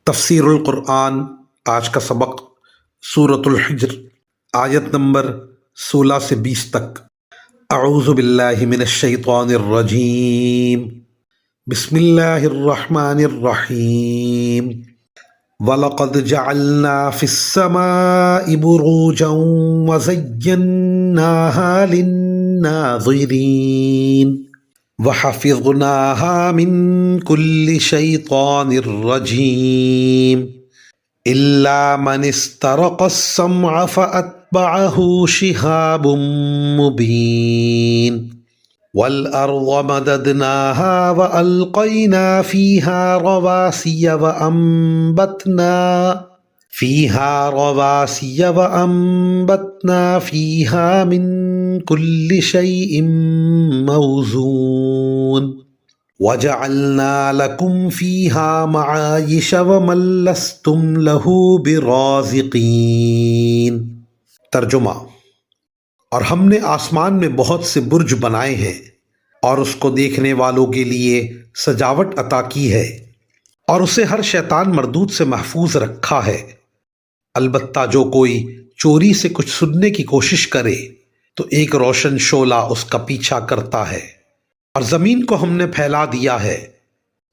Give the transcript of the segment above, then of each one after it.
تفسیر القرآن آج کا سبق سورۃ الحجر آیت نمبر 16 سے 20 تک۔ اعوذ باللہ من الشیطان الرجیم، بسم اللہ الرحمن الرحیم۔ وَلَقَدْ جَعَلْنَا فِي السَّمَاءِ بُرُوجًا وَزَيَّنَّاهَا لِلنَّاظِرِينَ وَحَفِظْنَاهَا مِن كُلِّ شَيْطَانٍ رَجِيمٍ إِلَّا مَنِ اسْتَرَقَ السَّمْعَ فَأَتْبَعَهُ شِهَابٌ مُّبِينٌ وَالْأَرْضَ مَدَدْنَاهَا وَأَلْقَيْنَا فِيهَا رَوَاسِيَ وَأَنبَتْنَا فِيهَا مِن كُلِّ شَيْءٍ موزون وَجَعَلْنَا لَكُمْ فِيهَا مَعَايِشَ وَمَن لَّسْتُمْ لَهُ بِرَازِقِينَ۔ ترجمہ: اور ہم نے آسمان میں بہت سے برج بنائے ہیں اور اس کو دیکھنے والوں کے لیے سجاوٹ عطا کی ہے، اور اسے ہر شیطان مردود سے محفوظ رکھا ہے۔ البتہ جو کوئی چوری سے کچھ سننے کی کوشش کرے تو ایک روشن شعلہ اس کا پیچھا کرتا ہے۔ اور زمین کو ہم نے پھیلا دیا ہے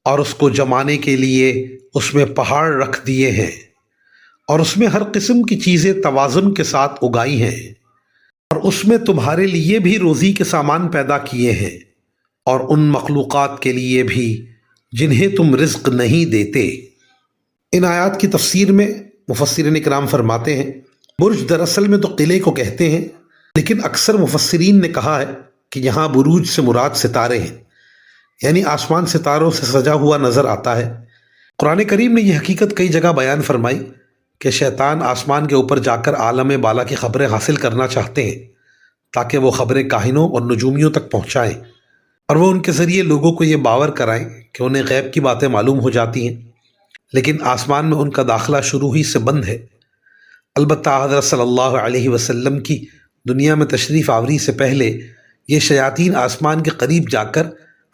اور اس کو جمانے کے لیے اس میں پہاڑ رکھ دیے ہیں، اور اس میں ہر قسم کی چیزیں توازن کے ساتھ اگائی ہیں، اور اس میں تمہارے لیے بھی روزی کے سامان پیدا کیے ہیں، اور ان مخلوقات کے لیے بھی جنہیں تم رزق نہیں دیتے۔ ان آیات کی تفسیر میں مفسرین اکرام فرماتے ہیں، برج دراصل میں تو قلعے کو کہتے ہیں، لیکن اکثر مفسرین نے کہا ہے کہ یہاں بروج سے مراد ستارے ہیں، یعنی آسمان ستاروں سے سجا ہوا نظر آتا ہے۔ قرآن کریم نے یہ حقیقت کئی جگہ بیان فرمائی کہ شیطان آسمان کے اوپر جا کر عالم بالا کی خبریں حاصل کرنا چاہتے ہیں تاکہ وہ خبریں کاہنوں اور نجومیوں تک پہنچائیں، اور وہ ان کے ذریعے لوگوں کو یہ باور کرائیں کہ انہیں غیب کی باتیں معلوم ہو جاتی ہیں، لیکن آسمان میں ان کا داخلہ شروع ہی سے بند ہے۔ البتہ حضرت صلی اللہ علیہ وسلم کی دنیا میں تشریف آوری سے پہلے یہ شیاطین آسمان کے قریب جا کر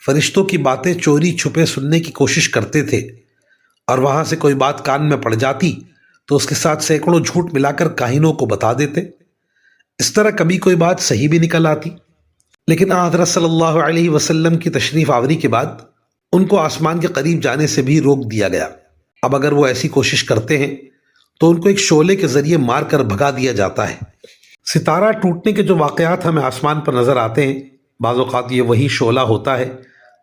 فرشتوں کی باتیں چوری چھپے سننے کی کوشش کرتے تھے، اور وہاں سے کوئی بات کان میں پڑ جاتی تو اس کے ساتھ سینکڑوں جھوٹ ملا کر کاہنوں کو بتا دیتے۔ اس طرح کبھی کوئی بات صحیح بھی نکل آتی، لیکن حضرت صلی اللہ علیہ وسلم کی تشریف آوری کے بعد ان کو آسمان کے قریب جانے سے بھی روک دیا گیا۔ اب اگر وہ ایسی کوشش کرتے ہیں تو ان کو ایک شعلے کے ذریعے مار کر بھگا دیا جاتا ہے۔ ستارہ ٹوٹنے کے جو واقعات ہمیں آسمان پر نظر آتے ہیں، بعض اوقات یہ وہی شعلہ ہوتا ہے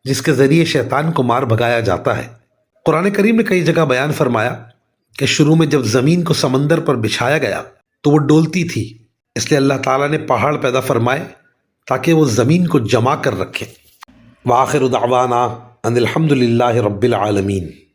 جس کے ذریعے شیطان کو مار بھگایا جاتا ہے۔ قرآن کریم نے کئی جگہ بیان فرمایا کہ شروع میں جب زمین کو سمندر پر بچھایا گیا تو وہ ڈولتی تھی، اس لیے اللہ تعالیٰ نے پہاڑ پیدا فرمائے تاکہ وہ زمین کو جما کر رکھیں۔ وآخر دعوانا ان الحمد للہ رب العالمین۔